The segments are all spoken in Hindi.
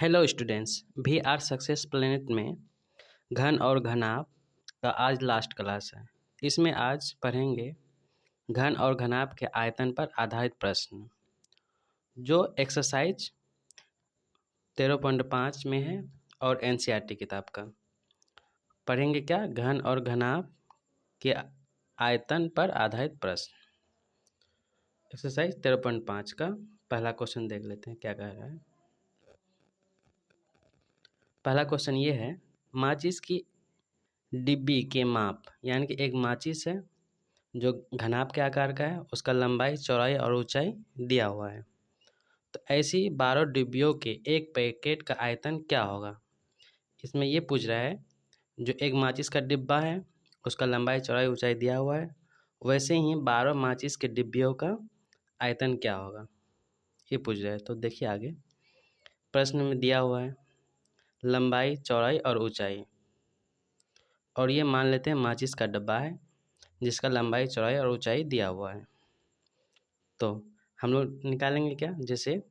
Hello students, we are success planet में घन और घनाभ का आज लास्ट क्लास है। इसमें आज पढ़ेंगे घन और घनाभ के आयतन पर आधारित प्रश्न, जो एक्सरसाइज 13.5 में है और एनसीईआरटी किताब का। पढ़ेंगे क्या? घन और घनाभ के आयतन पर आधारित प्रश्न। एक्सरसाइज 13.5 का पहला क्वेश्चन देख लेते हैं क्या कह रहा है। पहला क्वेश्चन ये है, माचिस की डिब्बी के माप, यानी कि एक माचिस है जो घनाभ के आकार का है, उसका लंबाई, चौड़ाई और ऊंचाई दिया हुआ है। तो ऐसी 12 डिब्बियों के एक पैकेट का आयतन क्या होगा? इसमें ये पूछ रहा है, जो एक माचिस का डिब्बा है उसका लंबाई, चौड़ाई, ऊंचाई दिया हुआ है, वैसे ही 12 माचिस के डिब्बियों का आयतन क्या होगा, ये पूछ रहा है। तो देखिए आगे प्रश्न में दिया हुआ है लंबाई, चौड़ाई और ऊंचाई, और ये मान लेते हैं माचिस का डब्बा है जिसका लंबाई, चौड़ाई और ऊंचाई दिया हुआ है। तो हम लोग निकालेंगे क्या? जैसे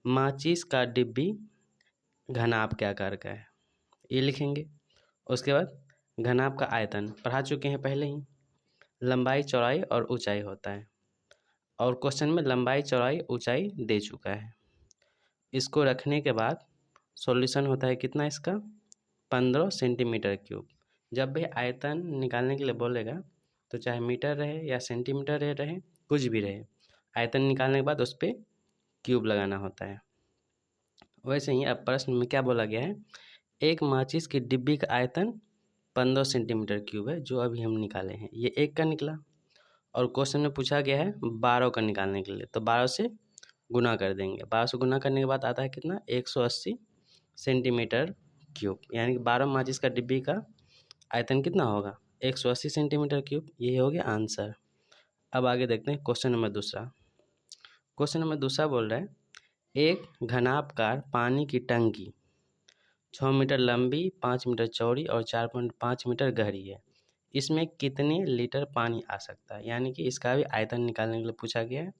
माचिस का डिब्बी घनाभ के आकार का है, ये लिखेंगे। उसके बाद घनाभ का आयतन पढ़ा चुके हैं पहले ही, लंबाई, चौड़ाई और ऊंचाई होता है, और क्वेश्चन में लंबाई, चौड़ाई, ऊंचाई दे चुका है। इसको रखने के बाद सॉल्यूशन होता है कितना इसका? 15 सेंटीमीटर क्यूब। जब भी आयतन निकालने के लिए बोलेगा तो चाहे मीटर रहे या सेंटीमीटर रहे, कुछ भी रहे, आयतन निकालने के बाद उस पर क्यूब लगाना होता है। वैसे ही अब प्रश्न में क्या बोला गया है, एक माचिस की डिब्बी का आयतन 15 सेंटीमीटर क्यूब है, जो अभी हम निकाले हैं। ये एक का निकला, और क्वेश्चन में पूछा गया है 12 का निकालने के लिए, तो 12 से गुना कर देंगे। 12 से गुना करने के बाद आता है कितना? 180 सेंटीमीटर क्यूब, यानी कि 12 माचिस का डिब्बी का आयतन कितना होगा? 180 सेंटीमीटर क्यूब। ये हो गया आंसर। अब आगे देखते हैं क्वेश्चन नंबर दूसरा। क्वेश्चन नंबर दूसरा बोल रहा है, एक घनाभकार पानी की टंकी 6 मीटर लंबी, 5 मीटर चौड़ी और 4.5 मीटर गहरी है। इसमें कितने लीटर पानी आ सकता है? यानी कि इसका भी आयतन निकालने के लिए पूछा गया है,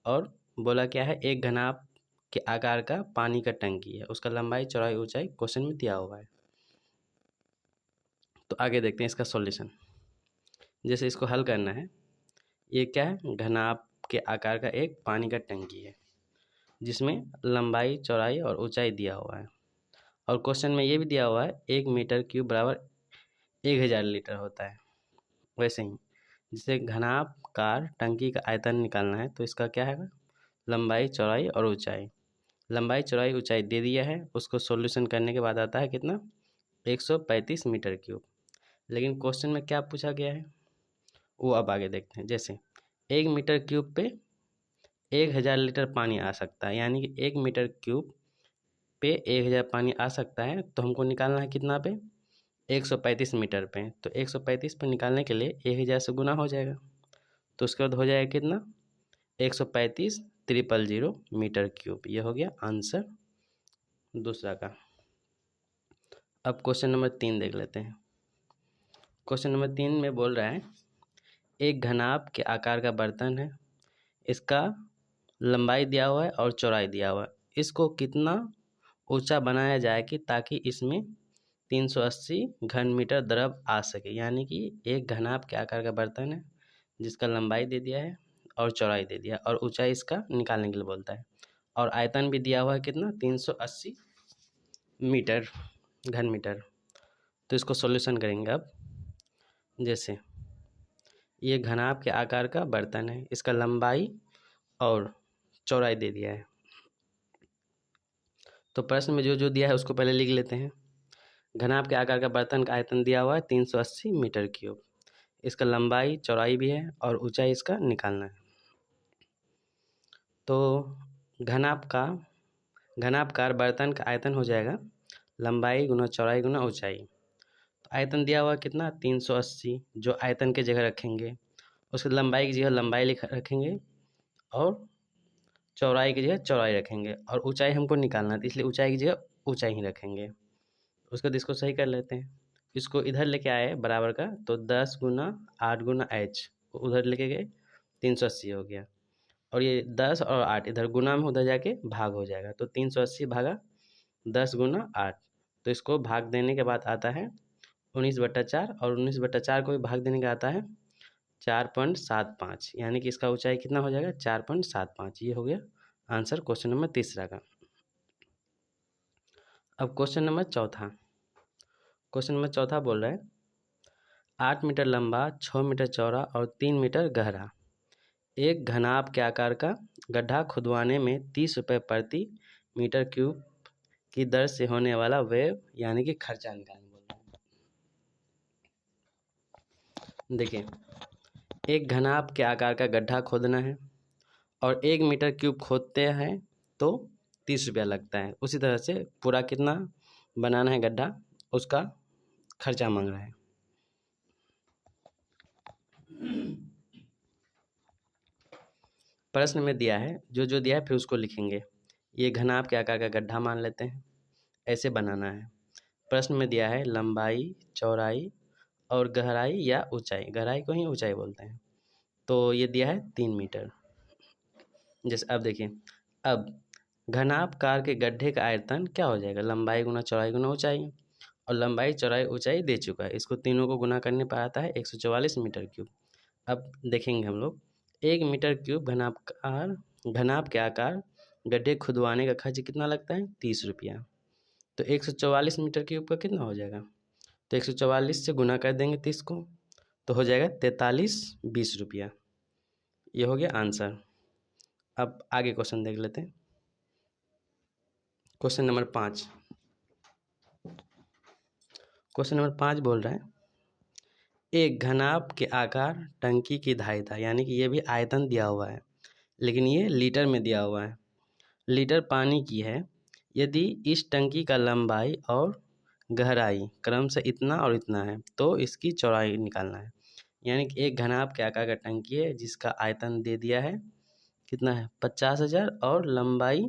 और बोला क्या है, एक घनाभ के आकार का पानी का टंकी है, उसका लंबाई, चौड़ाई, ऊंचाई क्वेश्चन में दिया हुआ है। तो आगे देखते हैं इसका सॉल्यूशन। जैसे इसको हल करना है, ये क्या है? घनाभ के आकार का एक पानी का टंकी है जिसमें लंबाई, चौड़ाई और ऊंचाई दिया हुआ है, और क्वेश्चन में ये भी दिया हुआ है 1 मीटर क्यूब बराबर 1000 लीटर होता है। वैसे ही जिसे घनाभकार टंकी का आयतन निकालना है, तो इसका क्या है? लंबाई, चौड़ाई और ऊंचाई। लंबाई, चौड़ाई, ऊंचाई दे दिया है, उसको सॉल्यूशन करने के बाद आता है कितना? 135 मीटर क्यूब। लेकिन क्वेश्चन में क्या पूछा गया है वो अब आगे देखते हैं। जैसे 1 मीटर क्यूब पे 1000 लीटर पानी आ सकता है, यानी कि 1 मीटर क्यूब पे 1000 पानी आ सकता है, तो हमको निकालना है कितना पे? 135 मीटर पे। तो 135 पे निकालने के लिए 1000 से गुना हो जाएगा, तो उसके बाद हो जाएगा कितना? 135,000 मीटर क्यूब। ये हो गया आंसर दूसरा का। अब क्वेश्चन नंबर 3 देख लेते हैं। क्वेश्चन नंबर 3 में बोल रहा है, एक घनाभ के आकार का बर्तन है, इसका लंबाई दिया हुआ है और चौड़ाई दिया हुआ है। इसको कितना ऊंचा बनाया जाए कि ताकि इसमें 380 घन मीटर द्रव आ सके। यानी कि एक घनाभ के आकार का बर्तन है जिसका लंबाई दे दिया है और चौड़ाई दे दिया है, और ऊंचाई इसका निकालने के लिए बोलता है, और आयतन भी दिया हुआ है कितना? 380 मीटर घन मीटर। तो इसको सॉल्यूशन करेंगे अब। जैसे ये घनाभ के आकार का बर्तन है, इसका लंबाई और चौड़ाई दे दिया है, तो प्रश्न में जो जो दिया है उसको पहले लिख लेते हैं। घनाभ के आकार का बर्तन का आयतन दिया हुआ है 380 मीटर क्यूब, इसका लंबाई, चौड़ाई भी है और ऊंचाई इसका निकालना है। तो घनाभकार बर्तन का आयतन हो जाएगा लंबाई गुना चौड़ाई गुना ऊंचाई। तो आयतन दिया हुआ कितना? 380, जो आयतन की जगह रखेंगे, उसकी लंबाई की जगह लंबाई रखेंगे, और चौड़ाई की जगह चौड़ाई रखेंगे, और ऊंचाई हमको निकालना है, तो इसलिए ऊंचाई की जगह ऊंचाई ही रखेंगे। उसके बाद इसको सही कर लेते हैं। इसको इधर लेके आए बराबर का, तो 10 गुना 8 गुना h उधर लेके गए, 380 हो गया, और ये 10 और 8 इधर गुना में उधर जाके भाग हो जाएगा, तो 380 भागा 10 गुना 8। तो इसको भाग देने के बाद आता है 19/4 और 19/4 को भी भाग देने का आता है 4.75, यानी कि इसका ऊंचाई कितना हो जाएगा 4.75। ये हो गया आंसर क्वेश्चन नंबर तीसरा का। अब क्वेश्चन नंबर चौथा। क्वेश्चन नंबर चौथा बोल रहा है 8 मीटर लंबा, 6 मीटर चौड़ा और 3 मीटर गहरा एक घनाभ के आकार का गड्ढा खुदवाने में 30 रुपये प्रति मीटर क्यूब की दर से होने वाला व्यय यानी कि खर्चा निकालने बोल रहे हैं। देखिए, एक घनाभ के आकार का गड्ढा खोदना है और 1 मीटर क्यूब खोदते हैं तो 30 रुपया लगता है। उसी तरह से पूरा कितना बनाना है गड्ढा, उसका खर्चा मांग रहा है। प्रश्न में दिया है, जो जो दिया है फिर उसको लिखेंगे। ये घनाभ के आकार का गड्ढा मान लेते हैं, ऐसे बनाना है। प्रश्न में दिया है लंबाई, चौड़ाई और गहराई या ऊंचाई, गहराई को ही ऊंचाई बोलते हैं। तो ये दिया है 3 मीटर। जैसे अब देखिए, अब घनाभकार के गड्ढे का आयतन क्या हो जाएगा, लंबाई गुना चौड़ाई गुना ऊंचाई, और लंबाई चौड़ाई ऊंचाई दे चुका है। इसको तीनों को गुना करने पर आता है 144 मीटर क्यूब। अब देखेंगे हम लोग 1 मीटर क्यूब घनाभ के आकार गड्ढे खुदवाने का खर्च कितना लगता है 30 रुपया। तो 144 मीटर क्यूब का कितना हो जाएगा, तो 144 से गुना कर देंगे 30 को, तो हो जाएगा 4320 रुपया। ये हो गया आंसर। अब आगे क्वेश्चन देख लेते हैं। Question number 5। क्वेश्चन नंबर 5 बोल रहा है एक घनाभ के आकार टंकी की धारिता, यानी कि ये भी आयतन दिया हुआ है लेकिन ये लीटर में दिया हुआ है। लीटर पानी की है। यदि इस टंकी का लंबाई और गहराई क्रम से इतना और इतना है तो इसकी चौड़ाई निकालना है। यानी कि एक घनाभ के आकार का टंकी है जिसका आयतन दे दिया है कितना है 50,000 और लंबाई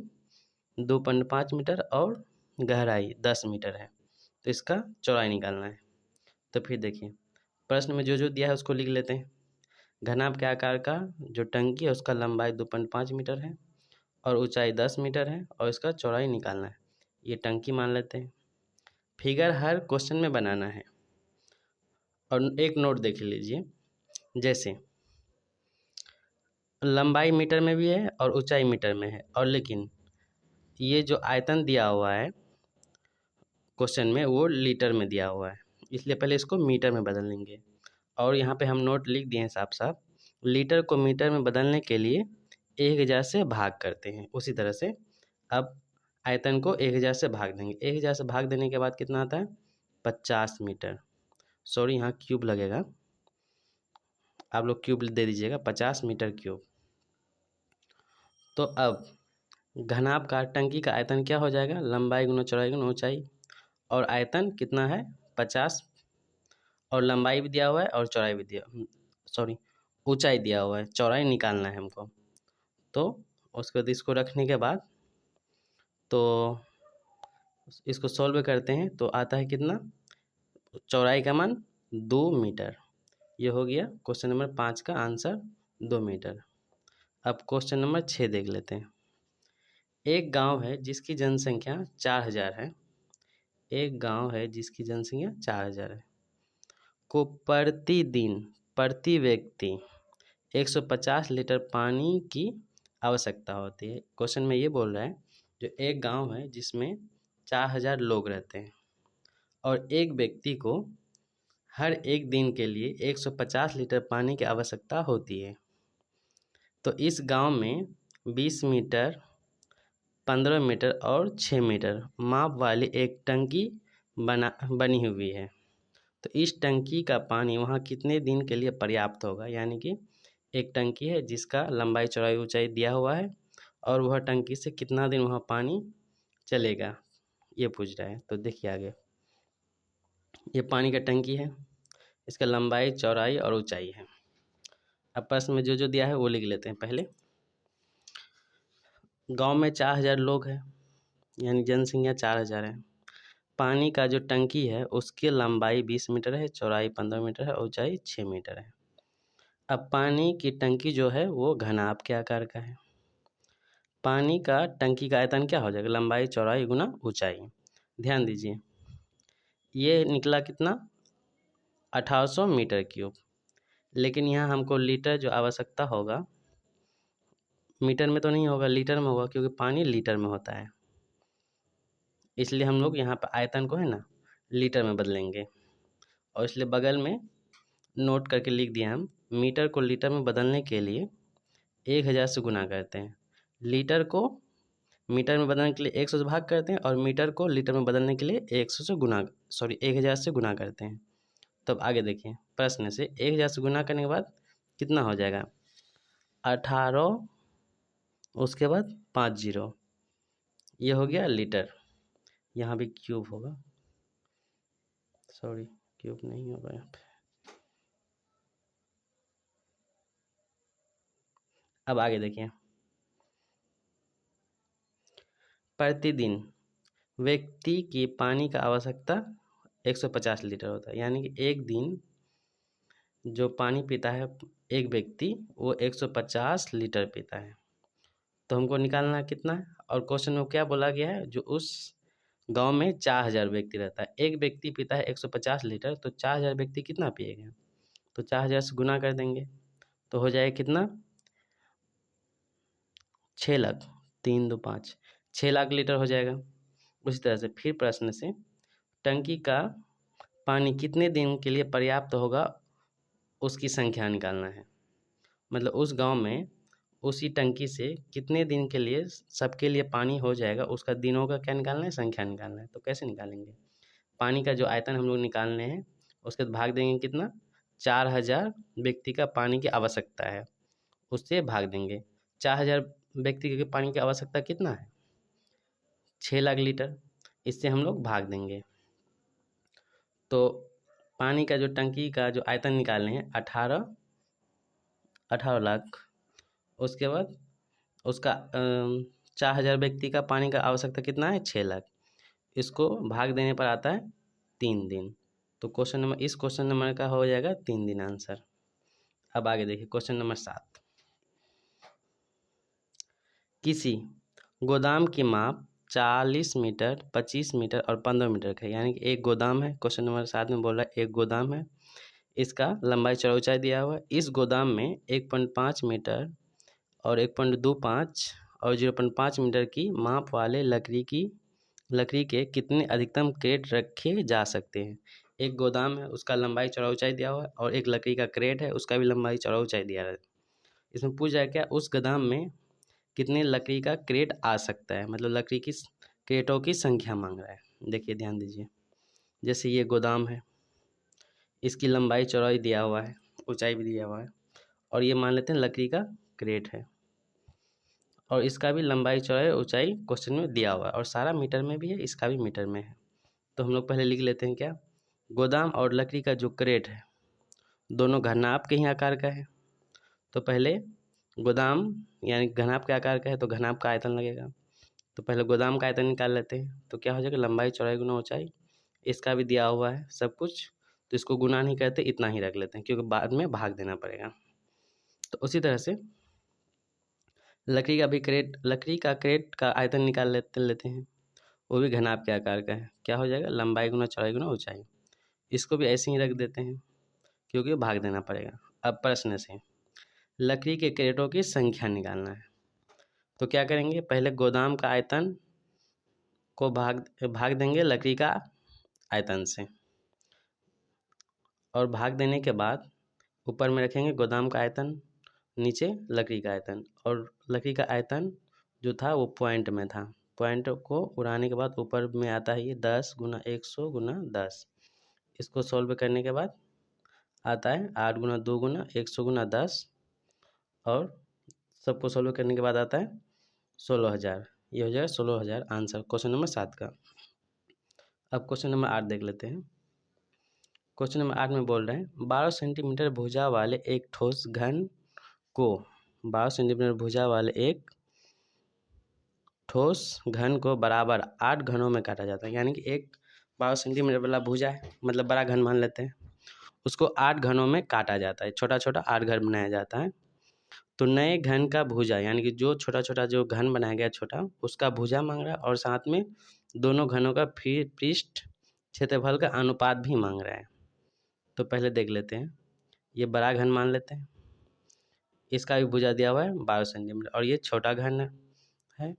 2.5 मीटर और गहराई 10 मीटर है, तो इसका चौड़ाई निकालना है। तो फिर देखिए, प्रश्न में जो जो दिया है उसको लिख लेते हैं। घनाभ के आकार का जो टंकी है उसका लंबाई 2.5 मीटर है और ऊंचाई 10 मीटर है और इसका चौड़ाई निकालना है। ये टंकी मान लेते हैं। फिगर हर क्वेश्चन में बनाना है और एक नोट देख लीजिए, जैसे लंबाई मीटर में भी है और ऊंचाई मीटर में है, और लेकिन ये जो आयतन दिया हुआ है क्वेश्चन में वो लीटर में दिया हुआ है, इसलिए पहले इसको मीटर में बदल लेंगे। और यहाँ पे हम नोट लिख दिए हैं साफ साफ, लीटर को मीटर में बदलने के लिए 1000 से भाग करते हैं। उसी तरह से अब आयतन को 1000 से भाग देंगे। 1000 से भाग देने के बाद कितना आता है 50 मीटर, सॉरी यहाँ क्यूब लगेगा, आप लोग क्यूब दे दीजिएगा, 50 मीटर क्यूब। तो अब घनाभ का टंकी का आयतन क्या हो जाएगा, लंबाई गुना चौड़ाई गुना ऊंचाई, और आयतन कितना है 50, और लंबाई भी दिया हुआ है और चौड़ाई भी दिया, सॉरी ऊंचाई दिया हुआ है, चौड़ाई निकालना है हमको। तो उसके बाद इसको रखने के बाद तो इसको सॉल्व करते हैं तो आता है कितना, चौड़ाई का मान 2 मीटर। ये हो गया क्वेश्चन नंबर 5 का आंसर 2 मीटर। अब क्वेश्चन नंबर 6 देख लेते हैं। एक गांव है जिसकी जनसंख्या 4000 है, एक गांव है जिसकी जनसंख्या 4000 है, को प्रतिदिन प्रति व्यक्ति 150 लीटर पानी की आवश्यकता होती है। क्वेश्चन में ये बोल रहा है जो एक गांव है जिसमें 4000 लोग रहते हैं और एक व्यक्ति को हर एक दिन के लिए 150 लीटर पानी की आवश्यकता होती है। तो इस गांव में 20 मीटर, 15 मीटर और 6 मीटर माप वाली एक टंकी बनी हुई है। तो इस टंकी का पानी वहाँ कितने दिन के लिए पर्याप्त होगा, यानी कि एक टंकी है जिसका लंबाई चौड़ाई ऊंचाई दिया हुआ है और वह टंकी से कितना दिन वहाँ पानी चलेगा, ये पूछ रहा है। तो देखिए आगे, ये पानी का टंकी है, इसका लंबाई चौड़ाई और ऊंचाई है। अब प्रश्न में जो जो दिया है वो लिख लेते हैं। पहले गांव में 4000 लोग हैं, यानी जनसंख्या 4000 है। पानी का जो टंकी है उसकी लंबाई 20 मीटर है, चौड़ाई 15 मीटर है और ऊंचाई 6 मीटर है। अब पानी की टंकी जो है वो घनाभ के आकार का है। पानी का टंकी का आयतन क्या हो जाएगा, लंबाई चौड़ाई गुना ऊंचाई। ध्यान दीजिए, ये निकला कितना, 1800 मीटर क्यूब। लेकिन यहाँ हमको लीटर जो आवश्यकता होगा, मीटर में तो नहीं होगा, लीटर में होगा, क्योंकि पानी लीटर में होता है। इसलिए हम लोग यहाँ पर आयतन को है ना लीटर में बदलेंगे, और इसलिए बगल में नोट करके लिख दिया हम, मीटर को लीटर में बदलने के लिए 1000 से गुना करते हैं। लीटर को मीटर में बदलने के लिए 100 से भाग करते हैं, और मीटर को लीटर में बदलने के लिए 100 से गुना 1000 से गुना करते हैं। तब आगे देखिए, प्रश्न से 1000 से गुना करने के बाद कितना हो जाएगा, 18, उसके बाद 50, ये हो गया लीटर। यहाँ भी क्यूब होगा, सॉरी क्यूब नहीं होगा यहाँ पे। अब आगे देखिए, प्रतिदिन व्यक्ति की पानी का आवश्यकता 150 लीटर होता है, यानी कि एक दिन जो पानी पीता है एक व्यक्ति, वो 150 लीटर पीता है। तो हमको निकालना है कितना है, और क्वेश्चन में क्या बोला गया है, जो उस गांव में 4000 व्यक्ति रहता है, एक व्यक्ति पीता है 150 लीटर, तो 4000 व्यक्ति कितना पिएगा, तो 4000 से गुना कर देंगे, तो हो जाएगा कितना, 6 लाख, 3 2 5, 6 लाख लीटर हो जाएगा। उसी तरह से फिर प्रश्न से, टंकी का पानी कितने दिन के लिए पर्याप्त होगा, उसकी संख्या निकालना है। मतलब उस गांव में उसी टंकी से कितने दिन के लिए सबके लिए पानी हो जाएगा, उसका दिनों का क्या निकालना है, संख्या निकालना है। तो कैसे निकालेंगे, पानी का जो आयतन हम लोग निकालने हैं, उसके बाद भाग देंगे कितना, 4000 व्यक्ति का पानी की आवश्यकता है, उससे भाग देंगे। 4000 व्यक्ति के पानी की आवश्यकता कितना है, 6 लाख लीटर, इससे हम लोग भाग देंगे। तो पानी का जो टंकी का जो आयतन निकालने हैं 18 लाख, उसके बाद उसका 4000 व्यक्ति का पानी का आवश्यकता कितना है, 6 लाख, इसको भाग देने पर आता है 3 दिन। तो क्वेश्चन नंबर, इस क्वेश्चन नंबर का हो जाएगा 3 दिन आंसर। अब आगे देखिए क्वेश्चन नंबर 7, किसी गोदाम की माप 40 मीटर, 25 मीटर और 15 मीटर का है, यानी कि एक गोदाम है। क्वेश्चन नंबर 7 में बोल रहा है एक गोदाम है, इसका लंबाई चौड़ाई ऊंचाई दिया हुआ है। इस गोदाम में 1.5 मीटर और 1.25 और 0.5 मीटर की माप वाले लकड़ी के कितने अधिकतम क्रेट रखे जा सकते हैं। एक गोदाम है, उसका लंबाई चौड़ाई ऊंचाई दिया हुआ है, और एक लकड़ी का क्रेट है, उसका भी लंबाई चौड़ाई ऊंचाई दिया है। इसमें पूछ जाए क्या, उस गोदाम में कितने लकड़ी का क्रेट आ सकता है, मतलब लकड़ी की क्रेटों की संख्या मांग रहा है। देखिए ध्यान दीजिए, जैसे ये गोदाम है, इसकी लंबाई चौड़ाई दिया हुआ है, ऊंचाई भी दिया हुआ है, और ये मान लेते हैं लकड़ी का क्रेट है, और इसका भी लंबाई चौड़ाई ऊंचाई क्वेश्चन में दिया हुआ है, और सारा मीटर में भी है, इसका भी मीटर में है। तो हम लोग पहले लिख लेते हैं क्या, गोदाम और लकड़ी का जो क्रेट है दोनों घनाभ के ही आकार का है। तो पहले गोदाम यानी घनाभ के आकार का है, तो घनाभ का आयतन लगेगा। तो पहले गोदाम का आयतन निकाल लेते हैं, तो क्या हो जाएगा, लंबाई चौड़ाई गुना ऊंचाई, इसका भी दिया हुआ है सब कुछ, तो इसको गुना नहीं करते, इतना ही रख लेते हैं, क्योंकि बाद में भाग देना पड़ेगा। तो उसी तरह से लकड़ी का क्रेट का आयतन निकाल लेते हैं, वो भी घनाभ के आकार का है। क्या हो जाएगा, लंबाई गुना चौड़ाई गुना ऊंचाई, इसको भी ऐसे ही रख देते हैं, क्योंकि भाग देना पड़ेगा। अब प्रश्न से लकड़ी के क्रेटों की संख्या निकालना है। तो क्या करेंगे, पहले गोदाम का आयतन को भाग देंगे लकड़ी का आयतन से, और भाग देने के बाद ऊपर में रखेंगे गोदाम का आयतन, नीचे लकड़ी का आयतन, और लकड़ी का आयतन जो था वो पॉइंट में था, पॉइंट को उड़ाने के बाद ऊपर में आता है ये 10 गुना 100 गुना 10। इसको सॉल्व करने के बाद आता है 8 गुना 2 गुना 100 गुना 10, और सबको सॉल्व करने के बाद आता है 16,000। ये हो जाएगा 16,000 आंसर क्वेश्चन नंबर 7 का। अब क्वेश्चन नंबर 8 देख लेते हैं। क्वेश्चन नंबर 8 में बोल रहे हैं 12 सेंटीमीटर भुजा वाले एक ठोस घन को 12 सेंटीमीटर भुजा वाले एक ठोस घन को बराबर 8 घनों में काटा जाता है। यानी कि एक 12 सेंटीमीटर वाला भुजा है, मतलब बड़ा घन मान लेते हैं, उसको 8 घनों में काटा जाता है, छोटा छोटा 8 घन बनाया जाता है। तो नए घन का भुजा यानी कि जो छोटा छोटा जो घन बनाया गया छोटा उसका भुजा मांग रहा है और साथ में दोनों घनों का फिर पृष्ठ क्षेत्रफल का अनुपात भी मांग रहा है। तो पहले देख लेते हैं, ये बड़ा घन मान लेते हैं, इसका भी भुजा दिया हुआ है 12 सेंटीमीटर और ये छोटा घन है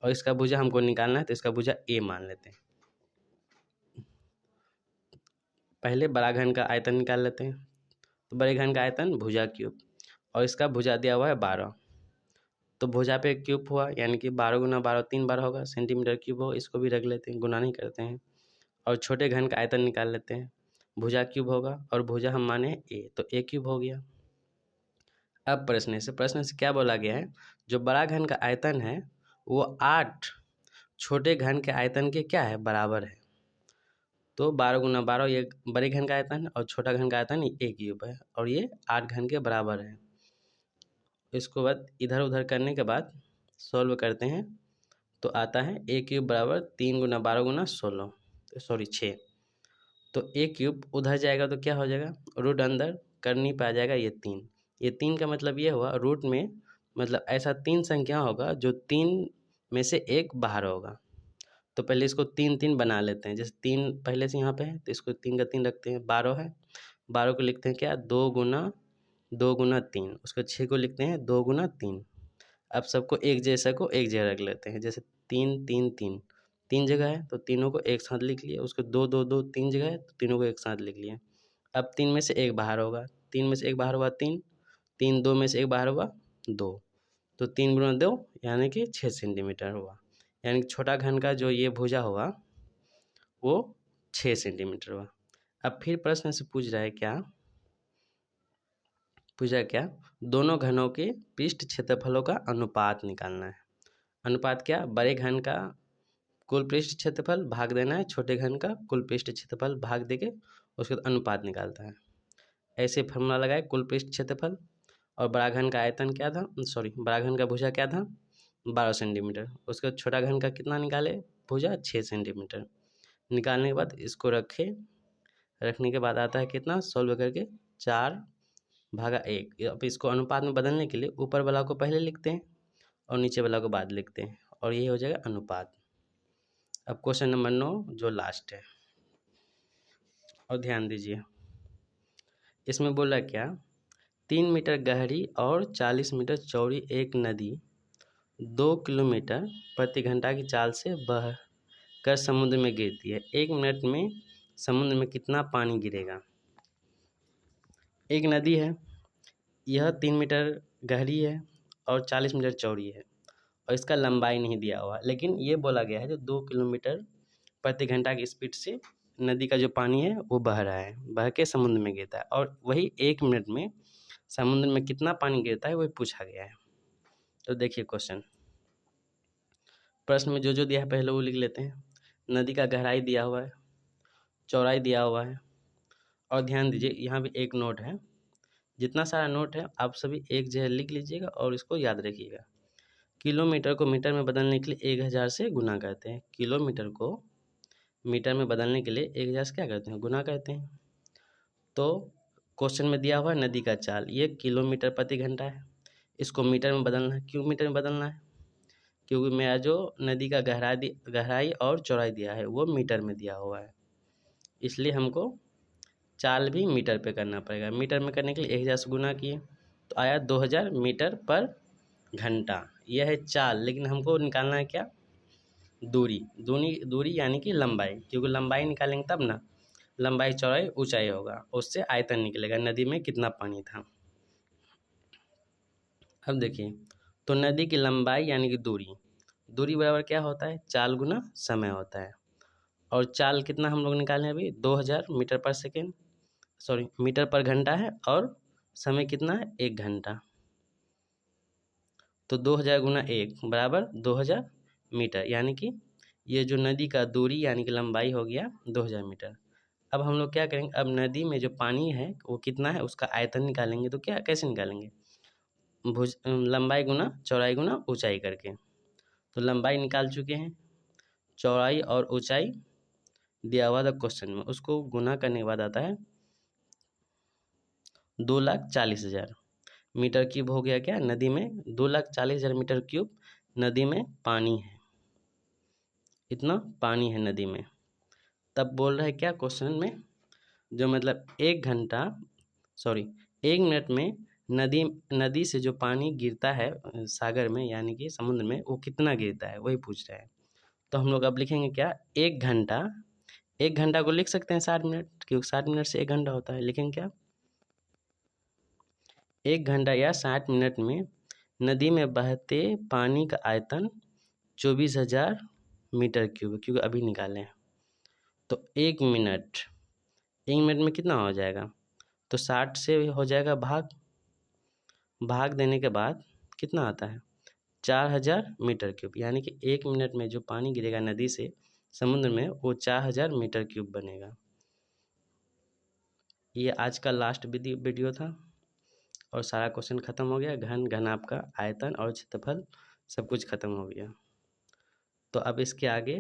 और इसका भुजा हमको निकालना है तो इसका भुजा ए मान लेते हैं। पहले बड़ा घन का आयतन निकाल लेते हैं। तो बड़े घन का आयतन भुजा क्यूब और इसका भुजा दिया हुआ है 12, तो भुजा पे क्यूब हुआ यानी कि 12 गुना 12 3 बार होगा, सेंटीमीटर क्यूब हो, इसको भी रख लेते हैं, गुना नहीं करते हैं। और छोटे घन का आयतन निकाल लेते हैं, भुजा क्यूब होगा और भुजा हम माने ए, तो ए क्यूब हो गया। अब प्रश्न से क्या बोला गया है, जो बड़ा घन का आयतन है वो 8 छोटे घन के आयतन के क्या है, बराबर है। तो 12 गुना 12 ये बड़े घन का आयतन और छोटा घन का आयतन ए क्यूब है और ये 8 घन के बराबर है। इसको बाद इधर उधर करने के बाद सॉल्व करते हैं तो आता है ए क्यूब बराबर 3 गुना 12 गुना 16 सॉरी 6। तो ए क्यूब उधर जाएगा तो क्या हो जाएगा, रूट अंदर करनी पा जाएगा ये 3। ये 3 का मतलब ये हुआ रूट में मतलब ऐसा 3 संख्या होगा जो 3 में से एक बाहर होगा। तो पहले इसको 3 3 बना लेते हैं, जैसे 3 पहले से यहाँ पे है तो इसको 3 का 3 रखते हैं, 12 है, 12 को लिखते हैं क्या 2 गुना 3, उसको 6 को लिखते हैं 2 गुना 3। अब सबको एक जैसा को एक जगह रख लेते हैं, जैसे 3 3 3 3 जगह है तो तीनों को एक साथ लिख लिए, उसको 2 2 2 3 जगह है तो तीनों को एक साथ लिख लिए। अब 3 में से एक बाहर होगा, 3 में से एक बाहर हुआ 3, 3 2 में से एक बाहर हुआ 2, तो 3 गुना 2 यानी कि 6 सेंटीमीटर हुआ। यानी कि छोटा घन का जो ये भुजा हुआ वो 6 सेंटीमीटर हुआ। अब फिर प्रश्न से पूछ रहा है क्या, दोनों घनों के पृष्ठ क्षेत्रफलों का अनुपात निकालना है। अनुपात क्या, बड़े घन का कुल पृष्ठ क्षेत्रफल भाग देना है छोटे घन का कुल पृष्ठ क्षेत्रफल भाग देके उसके बाद अनुपात निकालता है। ऐसे फॉर्मूला लगाए, कुल पृष्ठ क्षेत्रफल और बड़ा घन का आयतन क्या था, बड़ा घन का भुजा क्या था 12 सेंटीमीटर, उसके बाद छोटा घन का कितना निकाले भुजा 6 सेंटीमीटर। निकालने के बाद इसको रखने के बाद आता है कितना, सॉल्व करके 4/1। अब इसको अनुपात में बदलने के लिए ऊपर वाला को पहले लिखते हैं और नीचे वाला को बाद लिखते हैं और ये हो जाएगा अनुपात। अब क्वेश्चन नंबर 9 जो लास्ट है, और ध्यान दीजिए, इसमें बोला क्या, 3 मीटर गहरी और 40 मीटर चौड़ी एक नदी 2 किलोमीटर प्रति घंटा की चाल से बह कर समुद्र में गिरती है, 1 मिनट में समुद्र में कितना पानी गिरेगा। एक नदी है, यह 3 मीटर गहरी है और 40 मीटर चौड़ी है और इसका लंबाई नहीं दिया हुआ, लेकिन ये बोला गया है जो 2 किलोमीटर प्रति घंटा की स्पीड से नदी का जो पानी है वो बह रहा है, बह के समुद्र में गिरता है और वही 1 मिनट में समुद्र में कितना पानी गिरता है वही पूछा गया है। तो देखिए प्रश्न में जो जो दिया है पहले वो लिख लेते हैं। नदी का गहराई दिया हुआ है, चौड़ाई दिया हुआ है और ध्यान दीजिए यहाँ भी एक नोट है, जितना सारा नोट है आप सभी एक जगह लिख लीजिएगा और इसको याद रखिएगा। किलोमीटर को मीटर में बदलने के लिए 1000 से गुना करते हैं, किलोमीटर को मीटर में बदलने के लिए 1000 से क्या करते हैं, गुना करते हैं। तो क्वेश्चन में दिया हुआ है नदी का चाल, ये किलोमीटर प्रति घंटा है, इसको मीटर में बदलना है। क्यों मीटर में बदलना है, क्योंकि मेरा जो नदी का गहराई और चौड़ाई दिया है वो मीटर में दिया हुआ है, इसलिए हमको चाल भी मीटर पे करना पड़ेगा। मीटर में करने के लिए 1000 से गुना किए तो आया 2000 मीटर पर घंटा, यह है चाल। लेकिन हमको निकालना है क्या, दूरी यानी कि लंबाई, क्योंकि लंबाई निकालेंगे तब ना, लंबाई चौड़ाई ऊंचाई होगा, उससे आयतन निकलेगा नदी में कितना पानी था। अब देखिए, तो नदी की लंबाई यानी कि दूरी बराबर क्या होता है, चाल गुना समय होता है। और चाल कितना हम लोग निकाले अभी 2000 मीटर पर सेकेंड, मीटर पर घंटा है और समय कितना है 1 घंटा। तो 2000 गुना 1 बराबर 2000 मीटर, यानी कि ये जो नदी का दूरी यानी कि लंबाई हो गया 2000 मीटर। अब हम लोग क्या करेंगे, अब नदी में जो पानी है वो कितना है उसका आयतन निकालेंगे। तो क्या कैसे निकालेंगे, लंबाई गुना चौड़ाई गुना ऊंचाई करके। तो लंबाई निकाल चुके हैं, चौड़ाई और ऊंचाई दिया हुआ था क्वेश्चन में, उसको गुना करने के बाद आता है 2,40,000। मीटर क्यूब हो गया क्या नदी में, 2,40,000 मीटर क्यूब नदी में पानी है, इतना पानी है नदी में। तब बोल रहा है क्या क्वेश्चन में, जो मतलब 1 मिनट में नदी से जो पानी गिरता है सागर में यानी कि समुद्र में, वो कितना गिरता है वही पूछ रहा है। तो हम लोग अब लिखेंगे क्या, 1 घंटा, 1 घंटा को लिख सकते हैं 60 मिनट, क्योंकि 60 मिनट से 1 घंटा होता है। लिखेंगे क्या, 1 घंटा या 60 मिनट में नदी में बहते पानी का आयतन 24,000 मीटर क्यूब, क्योंकि अभी निकाले हैं। तो 1 मिनट में कितना हो जाएगा, तो 60 से हो जाएगा भाग देने के बाद कितना आता है, 4,000 मीटर क्यूब, यानी कि 1 मिनट में जो पानी गिरेगा नदी से समुद्र में वो 4,000 मीटर क्यूब बनेगा। ये आज का लास्ट वीडियो था और सारा क्वेश्चन खत्म हो गया। घनाभ का आयतन और क्षेत्रफल सब कुछ खत्म हो गया। तो अब इसके आगे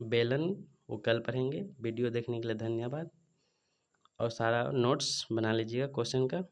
बेलन वो कल पढ़ेंगे। वीडियो देखने के लिए धन्यवाद और सारा नोट्स बना लीजिएगा क्वेश्चन का।